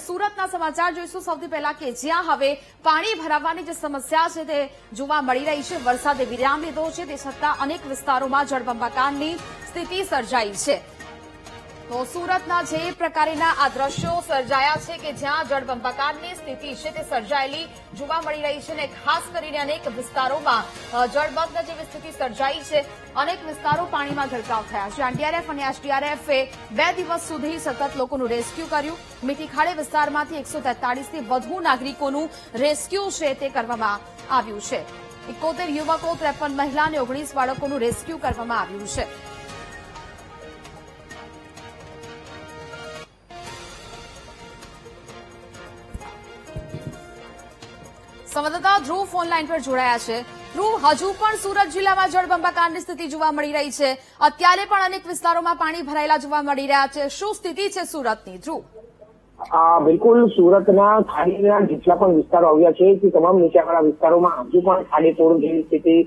સુરતના સમાચાર જોઈશું સૌથી પહેલા કે જ્યાં હવે પાણી ભરાવાની જે સમસ્યા છે તે જોવા મળી રહી છે। વરસાદે વિરામ લીધો છે તે છતાં અનેક વિસ્તારોમાં જળબંબાકારની સ્થિતિ સર્જાઈ છે। તો સુરતના જે પ્રકારના આ દ્રશ્યો સર્જાયા છે કે જ્યાં જળબંબાકારની સ્થિતિ છે તે સર્જાયેલી જોવા મળી રહી છે અને ખાસ કરીને અનેક વિસ્તારોમાં જળમગ્ન જેવી સ્થિતિ સર્જાઈ છે। અનેક વિસ્તારો પાણીમાં ગરકાવ થયા છે। એનડીઆરએફ અને એસડીઆરએફે 2 દિવસ સુધી સતત લોકોનું રેસ્ક્યુ કર્યું। મીઠી ખાડી વિસ્તારમાંથી 143 થી વધુ નાગરિકોનું રેસ્ક્યુ છે તે કરવામાં આવ્યું છે। 71 યુવકો, 53 મહિલા અને 19 બાળકોનું રેસ્ક્યુ કરવામાં આવ્યું છે। સંવાદદાતા ધ્રુવ ફોન લાઈન પર જોડાયા છે। ધ્રુવ, હજુ પણ સુરત જિલ્લામાં જળબંબાકારની સ્થિતિ જોવા મળી રહી છે। અત્યારે પણ અનેક વિસ્તારોમાં પાણી ભરાયેલા જોવા મળી રહ્યા છે। શું સ્થિતિ છે સુરતની, ધ્રુવ? બિલકુલ, સુરતના ખાડીના જેટલા પણ વિસ્તારો આવ્યા છે તે તમામ નીચાણવાળા વિસ્તારોમાં હજુ પણ ખાડી તોડ જેવી સ્થિતિ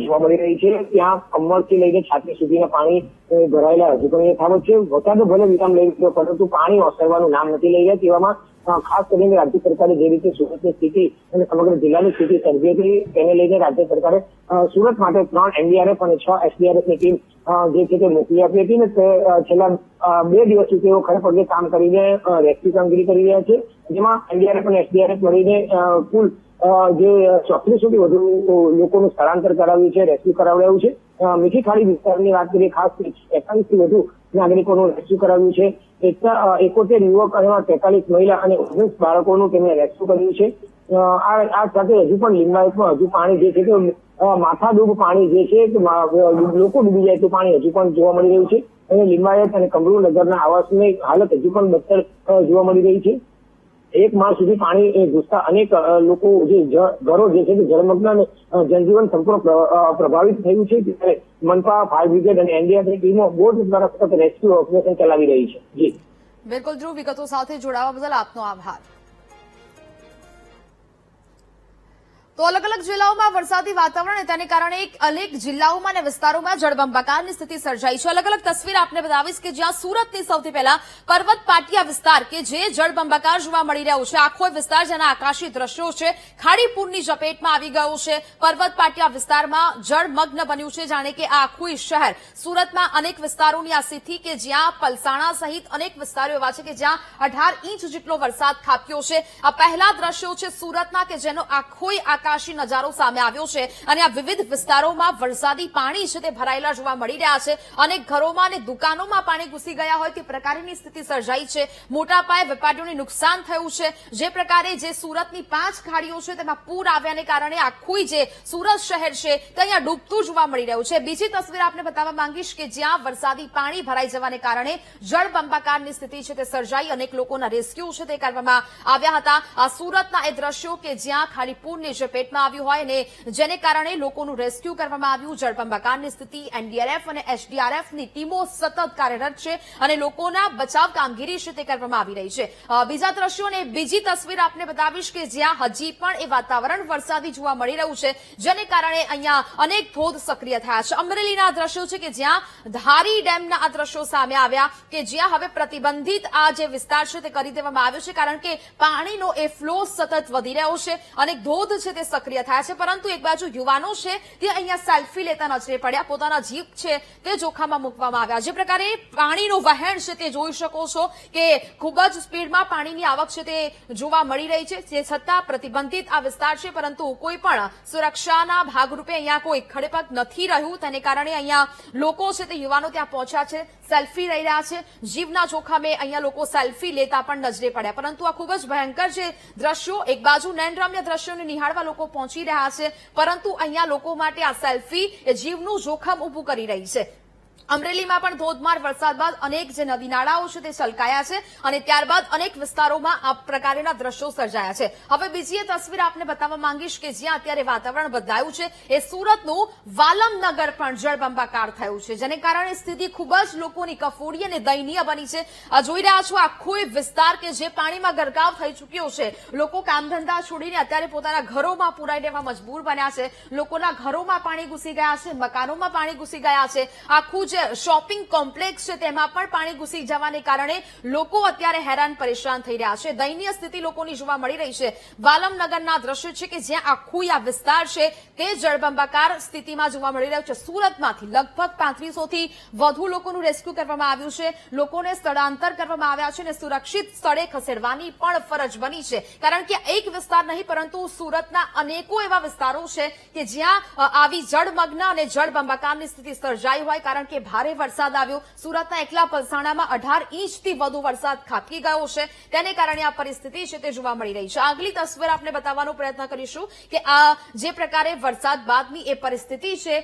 જોવા મળી રહી છે। ત્યાં કમરથી લઈને છાતી સુધીના પાણી ભરાયેલા હજુ પણ યથાવત છે। વરસાદ ભલે વિરામ લઈ રહ્યો પરંતુ પાણી ઓસરવાનું નામ નથી લઈ રહ્યા। તેવામાં ખાસ કરીને રાજ્ય સરકારે જે રીતે સુરતની સ્થિતિ અને સમગ્ર જિલ્લાની સ્થિતિ સર્જી હતી તેને લઈને રાજ્ય સરકારે સુરત માટે 3 એનડીઆરએફ અને 6 એસડીઆરએફની ટીમ જે છે તે મોકલી આપી હતી ને તે છેલ્લા 2 દિવસથી તેઓ ખડે પગે કામ કરીને રેસ્ક્યુ કામગીરી કરી રહ્યા છે। જેમાં એનડીઆરએફ અને એસડીઆરએફ મળીને કુલ જે 3400 થી વધુ લોકોનું સ્થળાંતર કરાવ્યું છે, રેસ્ક્યુ કરાવડાવ્યું છે। મીઠી ખાડી વિસ્તારની વાત કરીએ, ખાસ 41 થી વધુ નાગરિકોનું રેસ્ક્યુ કરાવ્યું છે। 71 યુવક અને 43 મહિલા અને 19 બાળકોનું તેમણે રેસ્ક્યુ કર્યું છે। આ સાથે હજુ પણ લિંબાયતમાં હજુ પાણી જે છે તે માથા ડૂબ પાણી જે છે લોકો ડૂબી જાય તો પાણી હજુ પણ જોવા મળી રહ્યું છે અને લિંબાયત અને કમરૂ નગરના આવાસની હાલત હજુ પણ બદતર જોવા મળી રહી છે। 1 માસ સુધી પાણી ઘૂસતા અનેક લોકો જે ઘરો જે છે તે જળમગ્ન અને જનજીવન સંપૂર્ણ પ્રભાવિત થયું છે। ત્યારે મનપા, ફાયર બ્રિગેડ અને એનડીઆરએફની ટીમો બોટ દ્વારા સતત રેસ્ક્યુ ઓપરેશન ચલાવી રહી છે। જી બિલકુલ ધ્રુવ, વિગતો સાથે જોડાવા બદલ આપનો આભાર। તો અલગ અલગ જિલ્લાઓમાં વરસાદી વાતાવરણ તેને કારણે અનેક જિલ્લાઓમાં અને વિસ્તારોમાં જળબંબાકારની સ્થિતિ સર્જાઈ છે। અલગ અલગ તસવીર આપને બતાવીશ કે જ્યાં સુરતની સૌથી પહેલા પર્વત પાટિયા વિસ્તાર કે જે જળબંબાકાર જોવા મળી રહ્યો છે। આખો વિસ્તાર જેના આકાશી દ્રશ્યો છે ખાડી પૂરની ઝપેટમાં આવી ગયો છે। પર્વત પાટિયા વિસ્તારમાં જળમગ્ન બન્યું છે જાણે કે આ આખું શહેર। સુરતમાં અનેક વિસ્તારોની આ સ્થિતિ કે જ્યાં પલસાણા સહિત અનેક વિસ્તારો એવા છે કે જ્યાં 18 ઇંચ જેટલો વરસાદ ખાબક્યો છે। આ પહેલા દ્રશ્યો છે સુરતના કે જેનો આખો આકાશી નજારો સામે આવ્યો છે અને આ વિવિધ વિસ્તારોમાં વરસાદી પાણી છે તે ભરાયેલા જોવા મળી રહ્યા છે। અનેક ઘરોમાં અને દુકાનોમાં પાણી ઘૂસી ગયા હોય તે પ્રકારની સ્થિતિ સર્જાઈ છે। મોટા પાયે વેપારીઓને નુકસાન થયું છે। જે પ્રકારે જે સુરતની 5 ખાડીઓ છે તેમાં પૂર આવ્યાને કારણે આખું જે સુરત શહેર છે તે અહીંયા ડૂબતું જોવા મળી રહ્યું છે। બીજી તસવીર આપને બતાવવા માંગીશ કે જ્યાં વરસાદી પાણી ભરાઈ જવાને કારણે જળબંબાકારની સ્થિતિ છે તે સર્જાઈ। અનેક લોકોના રેસ્ક્યુ છે તે કરવામાં આવ્યા હતા। આ સુરતના એ દ્રશ્યો કે જ્યાં ખાડી પૂરની પેટમાં આવ્યું હોય અને જેને કારણે લોકોનું રેસ્ક્યુ કરવામાં આવ્યું। જળબંબાકારની સ્થિતિ એનડીઆરએફ અને એસડીઆરએફની ટીમો સતત કાર્યરત છે અને લોકોના બચાવ કામગીરી છે તે કરવામાં આવી રહી છે। બીજા દ્રશ્યો અને બીજી તસવીર આપને બતાવીશ કે જ્યાં હજી પણ એ વાતાવરણ વરસાદી જોવા મળી રહ્યું છે જેને કારણે અહીંયા અનેક ધોધ સક્રિય થયા છે। અમરેલીના દ્રશ્યો છે કે જ્યાં ધારી ડેમના આ દ્રશ્યો સામે આવ્યા કે જ્યાં હવે પ્રતિબંધિત આ જે વિસ્તાર છે તે કરી દેવામાં આવ્યો છે કારણ કે પાણીનો એ ફ્લો સતત વધી રહ્યો છે। અનેક ધોધ છે તે સક્રિય થયા છે પરંતુ એક બાજુ યુવાનો છે તે અહીંયા સેલ્ફી લેતા નજરે પડ્યા। પોતાના જીવ છે તે જોખમમાં મૂકવામાં આવ્યા। જે પ્રકારે પાણીનું વહેણ છે તે જોઈ શકો છો કે ખૂબ જ સ્પીડમાં પાણીની આવક છે તે જોવા મળી રહી છે। તે છતાં પ્રતિબંધિત આ વિસ્તાર છે પરંતુ કોઈ પણ સુરક્ષાના ભાગરૂપે અહીંયા કોઈ ખડેપગ નથી રહ્યું તેને કારણે અહીંયા લોકો છે તે યુવાનો ત્યાં પહોંચ્યા છે, સેલ્ફી લઈ રહ્યા છે। જીવના જોખમે અહીંયા લોકો સેલ્ફી લેતા પણ નજરે પડ્યા પરંતુ આ ખૂબ જ ભયંકર છે દ્રશ્યો। એક બાજુ નયનરમ્ય દ્રશ્યોને નિહાળવા લોકો પહોંચી રહ્યા છે પરંતુ અહીંયા લોકો માટે આ સેલ્ફી એ જીવનું જોખમ ઊભું કરી રહી છે। અમરેલીમાં પણ ધોધમાર વરસાદ બાદ અનેક જે નદી નાળાઓ છે તે છલકાયા છે અને ત્યારબાદ અનેક વિસ્તારોમાં આ પ્રકારના દ્રશ્યો સર્જાયા છે। હવે બીજી તસવીર આપને બતાવવા માંગીશ કે જ્યાં અત્યારે વાતાવરણ બદલાયું છે એ સુરતનું વાલમનગર પણ જળબંબાકાર થયું છે જેને કારણે સ્થિતિ ખૂબ જ લોકોની કફોડી અને દયનીય બની છે। આ જોઈ રહ્યા છો આખો વિસ્તાર કે જે પાણીમાં ગરકાવ થઈ ચૂક્યો છે। લોકો કામધંધા છોડીને અત્યારે પોતાના ઘરોમાં પુરાઈ દેવા મજબૂર બન્યા છે। લોકોના ઘરોમાં પાણી ઘૂસી ગયા છે, મકાનોમાં પાણી ઘૂસી ગયા છે। આખું જે શોપિંગ કોમ્પ્લેક્સ છે તેમાં પણ પાણી ઘૂસી જવાને કારણે લોકો અત્યારે હેરાન પરેશાન થઈ રહ્યા છે. દયનીય સ્થિતિ લોકોની જોવા મળી રહી છે. વાલમનગરના દ્રશ્યો છે કે જ્યાં આખું આ વિસ્તાર છે તે જળબંબાકાર સ્થિતિમાં જોવા મળી રહ્યું છે. સુરતમાંથી લગભગ 3500 થી વધુ લોકોનું રેસ્ક્યુ કરવામાં આવ્યું છે. લોકોને સ્થળાંતર કરવામાં આવ્યા છે અને સુરક્ષિત સ્થળે ખસેડવાની પણ ફરજ બની છે. કારણ કે એક વિસ્તાર નહીં પરંતુ સુરતના અનેકો એવા વિસ્તારો છે કે જ્યાં આવી જળમગ્ન અને જળબંબાકારની સ્થિતિ સર્જાઈ હોય. કારણ કે ભારે વરસાદ આવ્યો. સુરતના એકલા પલસાણામાં 18 ઇંચથી વધુ વરસાદ ખાબકી ગયો છે. તેને કારણે આ પરિસ્થિતિ છે તે જોવા મળી રહી છે. આગલી તસવીર આપણે બતાવવાનો પ્રયત્ન કરીશું કે આ જે પ્રકારે વરસાદ બાદની એ પરિસ્થિતિ છે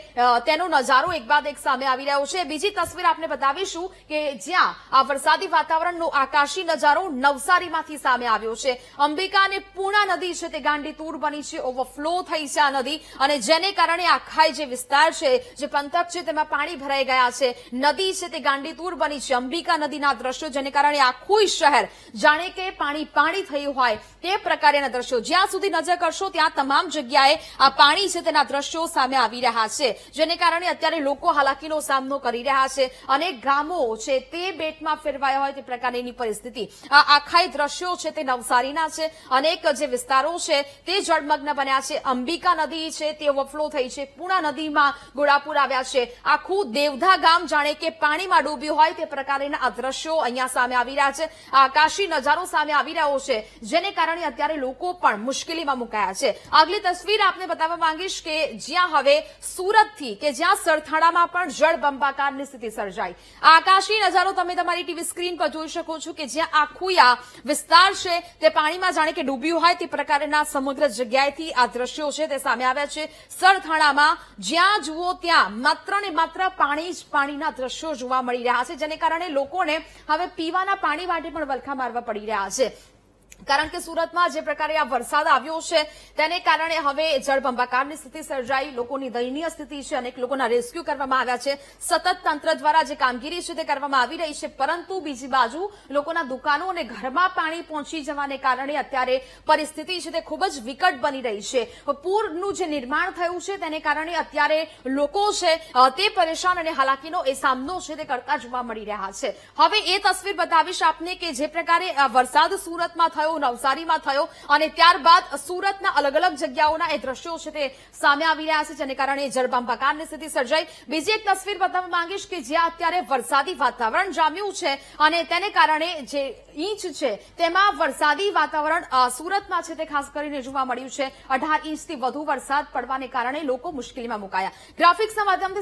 તેનો નજારો એક બાદ એક સામે આવી રહ્યો છે. બીજી તસવીર આપણે બતાવીશું કે જ્યાં આ વરસાદી વાતાવરણનો આકાશી નજારો નવસારીમાંથી સામે આવ્યો છે. અંબિકા અને પૂર્ણા નદી છે તે ગાંડીતુર બની છે. ઓવરફ્લો થઈ છે આ નદી અને જેને કારણે આખા જે વિસ્તાર છે જે પંથક છે તેમાં પાણી ભરાઈ ગયા છે. નદી છે તે ગાંડીતુર બની છે. અંબિકા નદીના દ્રશ્યો જેને કારણે આખું શહેર જાણે કે પાણી પાણી થયું હોય તે પ્રકારના દ્રશ્યો. જ્યાં સુધી નજર કરશો ત્યાં તમામ જગ્યાએ આ પાણી છે તેના દ્રશ્યો સામે આવી રહ્યા છે. જેને કારણે અત્યારે લોકો હાલાકીનો સામનો કરી રહ્યા છે. અનેક ગામો છે તે બેટમાં ફેરવાયા હોય તે પ્રકારની પરિસ્થિતિ. આ આખા દ્રશ્યો છે તે નવસારીના છે. અનેક જે વિસ્તારો છે તે જળમગ્ન બન્યા છે. અંબિકા નદી છે તે ઓવરફ્લો થઈ છે. પૂર્ણા નદીમાં ઘોડાપુર આવ્યા છે. આખું દેવધા ગામ જાણે કે પાણીમાં ડૂબ્યું હોય તે પ્રકારના આ દ્રશ્યો અહીંયા સામે આવી રહ્યા છે. આ આકાશી નજારો સામે આવી રહ્યો છે જેને કારણે અત્યારે લોકો પણ મુશ્કેલીમાં મુકાયા છે. આગલી તસવીર આપને બતાવવા માંગીશ કે જ્યાં હવે સુરતથી કે જ્યાં સરથાણામાં પણ જળબંબાકારની સ્થિતિ સર્જાઈ. આ આકાશી નજારો તમે તમારી ટીવી સ્ક્રીન પર જોઈ શકો છો કે જ્યાં આખું આ વિસ્તાર છે તે પાણીમાં જાણે કે ડૂબ્યું હોય તે પ્રકારના સમગ્ર જગ્યાએથી આ દ્રશ્યો છે તે સામે આવ્યા છે. સરથાણામાં જ્યાં જુઓ ત્યાં માત્ર ને માત્ર પાણી જ પાણીના દ્રશ્યો જોવા મળી રહ્યા છે. જેને કારણે લોકોને હવે પીવાના પાણી માટે પણ વલખા મારવા પડી રહ્યા છે. કારણ કે સુરતમાં જે પ્રકારે આ વરસાદ આવ્યો છે તેને કારણે હવે જળબંબાકારની સ્થિતિ સર્જાઈ. લોકોની દયનીય સ્થિતિ છે. અનેક લોકોના રેસ્ક્યુ કરવામાં આવ્યા છે. સતત તંત્ર દ્વારા જે કામગીરી છે તે કરવામાં આવી રહી છે. પરંતુ બીજી બાજુ લોકોના દુકાનો અને ઘરમાં પાણી પહોંચી જવાને કારણે અત્યારે પરિસ્થિતિ છે તે ખૂબ જ વિકટ બની રહી છે. પૂરનું જે નિર્માણ થયું છે તેને કારણે અત્યારે લોકો છે તે પરેશાન અને હાલાકીનો એ સામનો છે તે કરતા જોવા મળી રહ્યા છે. હવે એ તસવીર બતાવીશ આપને કે જે પ્રકારે આ વરસાદ સુરતમાં થયો, નવસારીમાં થયો અને ત્યારબાદ સુરતના અલગ અલગ જગ્યાઓના એ દ્રશ્યો છે તે સામે આવી રહ્યા છે જેને કારણે જળબંબાકારની સ્થિતિ સર્જાઈ. બીજી એક તસવીર બતાવવા માંગીશ કે જ્યાં અત્યારે વરસાદી વાતાવરણ જામ્યું છે અને તેને કારણે જે ઇંચ છે તેમાં વરસાદી વાતાવરણ સુરતમાં છે તે ખાસ કરીને જોવા મળ્યું છે. 18 ઇંચથી વધુ વરસાદ પડવાને કારણે લોકો મુશ્કેલીમાં મુકાયા. ગ્રાફિક્સના માધ્યમથી